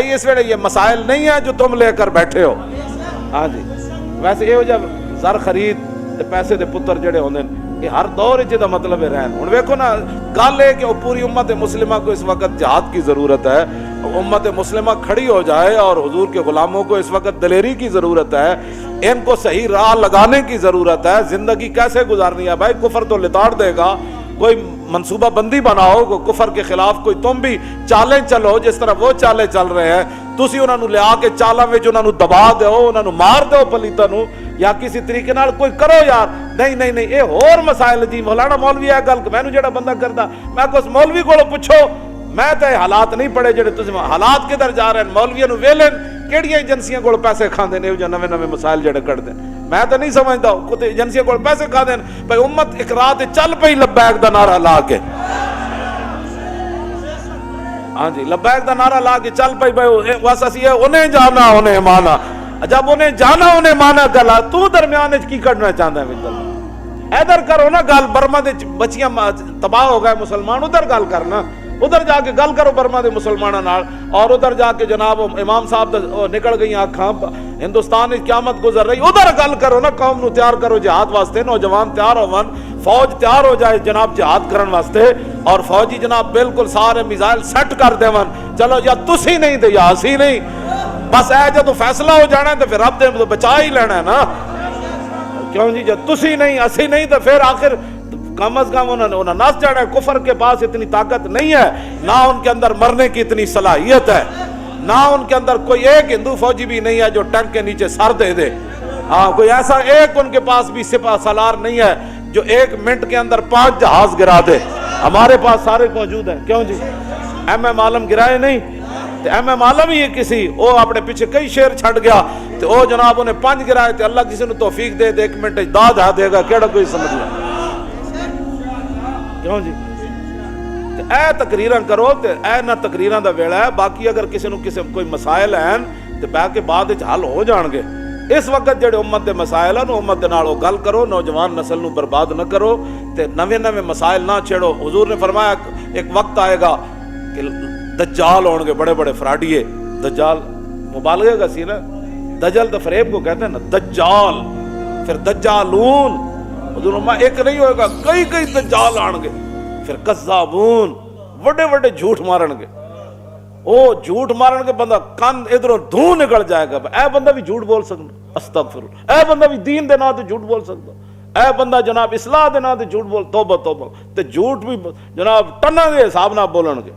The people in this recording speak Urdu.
بھائی اس ویلے یہ مسائل نہیں ہیں جو تم لے کر بیٹھے ہو. ہاں جی ویسے یہ جب زر خرید تے پیسے دے پتر جڑے ہوندے یہ ہر دور دا مطلب ہے رہن. ہن ویکھو نا گل ہے کہ پوری امت مسلمہ کو اس وقت جہاد کی ضرورت ہے. امت مسلمہ کھڑی ہو جائے اور حضور کے غلاموں کو اس وقت دلیری کی ضرورت ہے, ان کو صحیح راہ لگانے کی ضرورت ہے. زندگی کیسے گزارنی ہے بھائی؟ کفر تو لتاڑ دے گا. کوئی منصوبہ بندی بناؤ, کفر کے خلاف کوئی تم بھی چالیں چلو جس طرح وہ چالیں چل رہے ہیں. تسی انہاں نو لیا کے چالاں وچ انہاں نو دبا دیو, انہاں نو مار دیو پلیتاں نو, یا کسی طریقے نال کوئی کرو یار. نہیں نہیں نہیں, یہ اور مسائل جی. مولانا مولوی ہے گل میں جڑا بندہ کردا, میں کو اس مولوی کو پوچھو, میں تے حالات نہیں پڑھے جڑے تسی. حالات کدھر جا رہے ہیں؟ مولویاں نو ویلن کیڑی ایجنسیاں کول پیسے کھاندے نے جو نویں نویں مسائل جڑے کڈدے. میں تو نہیں سمجھدا کوئی ایجنسیاں کول پیسے کھاندے بھائی. امت ایک رات چل پئی لبیک دا نعرہ لا کے, ہاں جی لبیک دا نعرہ لا کے چل پئی بھائی بس اسی انہیں جانا انہیں مانا. جب انہیں جانا انہیں مانا گلا تو درمیان وچ کی کڈنا چاہندا ہے؟ ادھر کرو نا گل. برما دے بچیاں تباہ ہو گئے مسلمان, ادھر گل کرنا, ادھر جا کے گل کرو برما دے مسلمانوں نال. اور ادھر جا کے جناب امام صاحب نکل گئی آنکھاں, ہندوستان وچ قیامت گزر رہی, ادھر گل کرو نا. قوم نو تیار کرو جہاد واسطے, نوجوان تیار ہون, فوج تیار ہو جائے جناب جہاد کرن واسطے, اور فوجی جناب بالکل سارے میزائل سیٹ کر دیون. چلو یا تسی نہیں تے یا اسی نہیں, بس اے جدوں فیصلہ ہو جانا ہے تو پھر رب نے بچا ہی لینا ہے نا. کیوں جی جب تسی نہیں اسی نہیں تو پھر آخر کم از کم انہوں نے نس جانا ہے. کفر کے پاس اتنی طاقت نہیں ہے, نہ ان کے اندر مرنے کی اتنی صلاحیت ہے, نہ ان کے اندر کوئی ایک ہندو فوجی بھی نہیں ہے جو ٹینک کے نیچے سر دے دے. ہاں کوئی ایسا ایک ان کے پاس بھی سپہ سالار نہیں ہے جو 1 منٹ کے اندر 5 جہاز گرا دے. ہمارے پاس سارے موجود ہیں. کیوں جی ایم عالم گرائے نہیں؟ ایم عالم ہی کسی وہ اپنے پیچھے کئی شیر چھڑ گیا تو وہ جناب انہیں 5 گرائے تھے. اللہ کسی نے توفیق دے 1 منٹ داد ہا دے گا, کیڑا کوئی سمجھ لے. کیوں جی اے تقریراں کرو تے اے نہ تقریراں دا ویلا ہے. باقی اگر کسی نو کوئی مسائل ہیں تے بہ کے بعد وچ حل ہو جان گے. اس وقت جڑے امت دے مسائل ہیں امت دے نال گل کرو, نوجوان نسل نو برباد نہ کرو تے نویں نویں مسائل نہ چھیڑو. حضور نے فرمایا ایک وقت آئے گا کہ دجال ہون گے, بڑے بڑے فراڈیے. دجال مبالغے کا سی نا, دجل تو فریب کو کہتے ہیں نا, دجال پھر دجالون. حضور فرمایا ایک نہیں ہوئے گا, کئی کئی دجال آن گے. پھر کذابون, بڑے بڑے جھوٹ مارن گے. او جھوٹ مارن کے بندہ کان ادھروں دھوں نکل جائے گا. اے بندہ بھی جھوٹ بول سکتا, استغفر. اے بندہ بھی دین دے نام تے جھوٹ بول سکتا, اے بندہ جناب اصلاح دے نام تے جھوٹ بول. توبہ توبہ. تے جھوٹ بھی جناب ٹنا دے حساب نہ بولن گے.